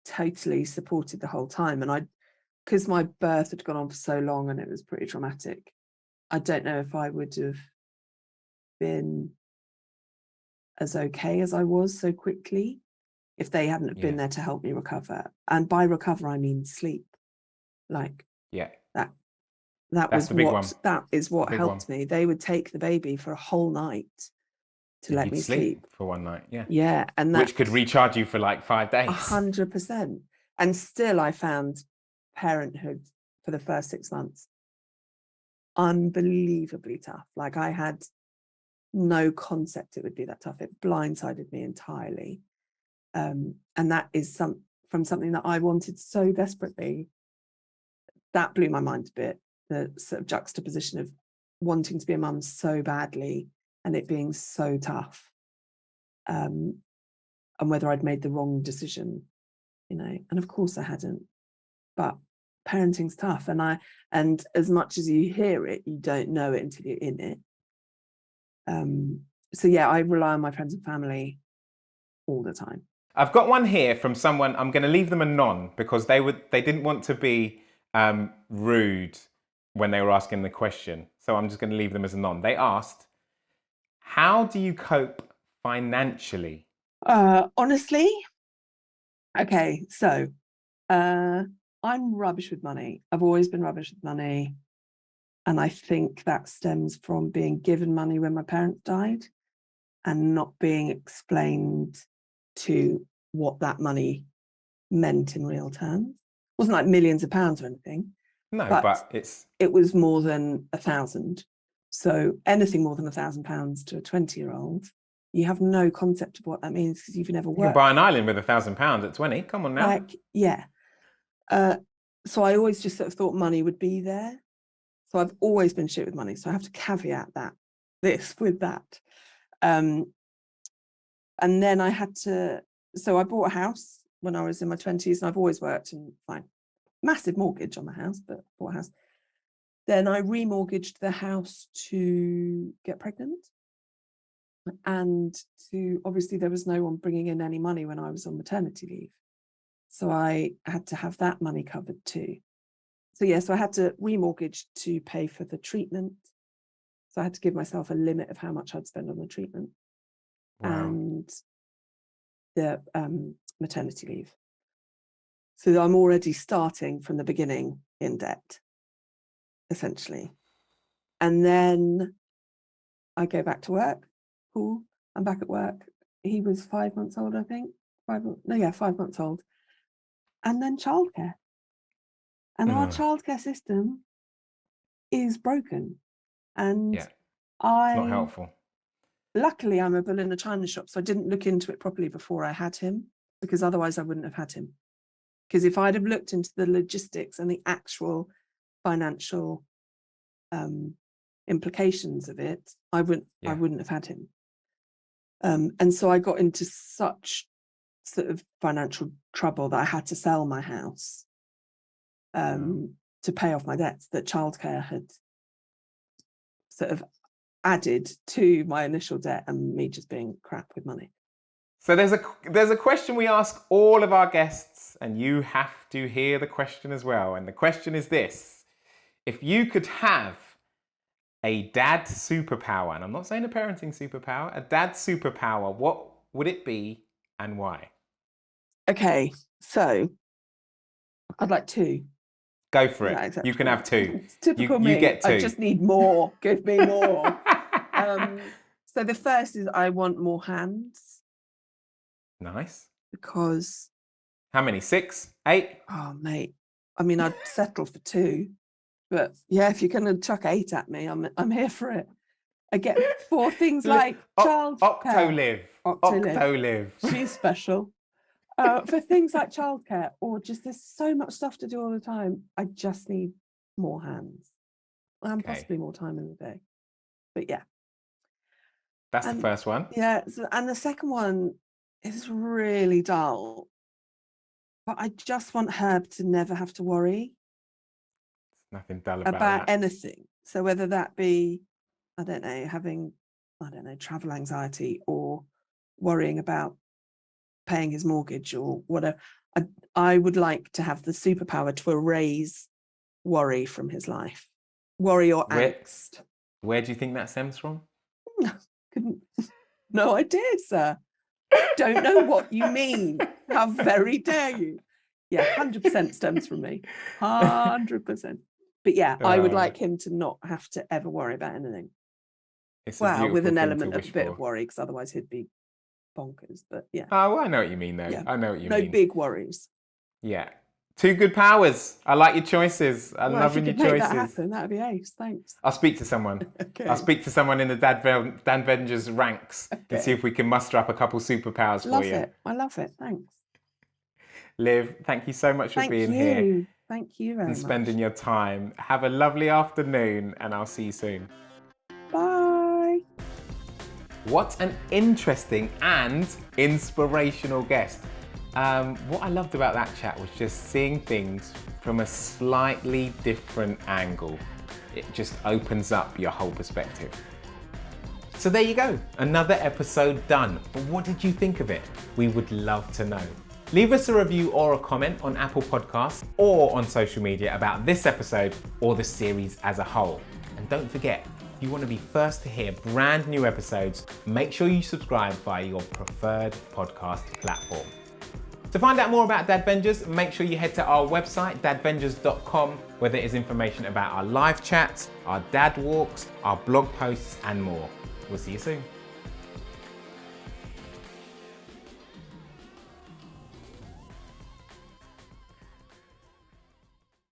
totally supported the whole time. And because my birth had gone on for so long and it was pretty traumatic, I don't know if I would have been as okay as I was so quickly. if they hadn't have been there to help me recover. And by recover, I mean sleep. Like that was that is what helped me. They would take the baby for a whole night to let me sleep for one night. Yeah, and which could recharge you for like 5 days. 100%. And still, I found parenthood for the first 6 months unbelievably tough. Like, I had no concept it would be that tough. It blindsided me entirely. And that is from something that I wanted so desperately. That blew my mind a bit, the sort of juxtaposition of wanting to be a mum so badly and it being so tough, and whether I'd made the wrong decision, you know. And of course I hadn't, but parenting's tough, and as much as you hear it, you don't know it until you're in it. So yeah, I rely on my friends and family all the time. I've got one here from someone. I'm going to leave them anon because they didn't want to be rude when they were asking the question. So I'm just going to leave them as anon. They asked, how do you cope financially? Honestly, okay, so I'm rubbish with money. I've always been rubbish with money. And I think that stems from being given money when my parents died and not being explained to what that money meant in real terms. It wasn't like millions of pounds or anything. No, but it was more than 1,000. So anything more than £1,000 to a 20-year-old, you have no concept of what that means because you've never worked. You can buy an island with £1,000 at 20. Come on now. Like, yeah. So I always just sort of thought money would be there. So I've always been shit with money. So I have to caveat this with that. And then I had to, so I bought a house when I was in my 20s, and I've always worked, and fine. Massive mortgage on the house, but bought a house. Then I remortgaged the house to get pregnant. And obviously there was no one bringing in any money when I was on maternity leave. So I had to have that money covered too. So yeah, so I had to remortgage to pay for the treatment. So I had to give myself a limit of how much I'd spend on the treatment. Wow. And the maternity leave. So I'm already starting from the beginning in debt, essentially. And then I go back to work. Cool. I'm back at work. He was 5 months old, I think. 5 months old. And then childcare. And our childcare system is broken. And it's not helpful. Luckily, I'm a bull in a china shop, so I didn't look into it properly before I had him, because otherwise I wouldn't have had him. Because if I'd have looked into the logistics and the actual financial implications of it, I wouldn't have had him. And so I got into such sort of financial trouble that I had to sell my house to pay off my debts that childcare had sort of added to my initial debt, and me just being crap with money. So there's a question we ask all of our guests, and you have to hear the question as well. And the question is this: if you could have a dad superpower, and I'm not saying a parenting superpower, a dad superpower, what would it be and why? Okay, so I'd like two. Go for it. You can have two. It's typical me. You get two. I just need more. Give me more. So the first is I want more hands. Nice. Because. How many? 6? 8? Oh, mate. I mean, I'd settle for 2. But yeah, if you're going to chuck 8 at me, I'm here for it. I get for things like childcare. Octolive. She's special. For things like childcare, or just there's so much stuff to do all the time. I just need more hands and possibly more time in the day. But yeah. That's the first one. Yeah. So, and the second one is really dull. But I just want Herb to never have to worry. Nothing dull about that. Anything. So whether that be, I don't know, having, travel anxiety, or worrying about paying his mortgage or whatever. I would like to have the superpower to erase worry from his life. Worry or angst. Where do you think that stems from? No idea, sir. don't know what you mean. How very dare you? Yeah, 100% stems from me. 100%. But yeah, I would like him to not have to ever worry about anything. It's Well, with an element of wish a bit for. of worry, because otherwise he'd be bonkers. But yeah. Oh, I know what you mean, though. Yeah. I know what you No mean. big worries. Yeah. 2 good powers. I like your choices. I'm loving your if you could choices. make that happen, that'd be ace. Thanks. I'll speak to someone. Okay. I'll speak to someone in the Dadvengers ranks and see if we can muster up a couple superpowers for you. Love it. I love it. Thanks. Liv, thank you so much for being here. Thank you very much. And spending your time. Have a lovely afternoon, and I'll see you soon. Bye. What an interesting and inspirational guest. What I loved about that chat was just seeing things from a slightly different angle. It just opens up your whole perspective. So there you go, another episode done. But what did you think of it? We would love to know. Leave us a review or a comment on Apple Podcasts or on social media about this episode or the series as a whole. And don't forget, if you want to be first to hear brand new episodes, make sure you subscribe via your preferred podcast platform. To find out more about Dadvengers, make sure you head to our website, dadvengers.com, where there is information about our live chats, our dad walks, our blog posts, and more. We'll see you soon.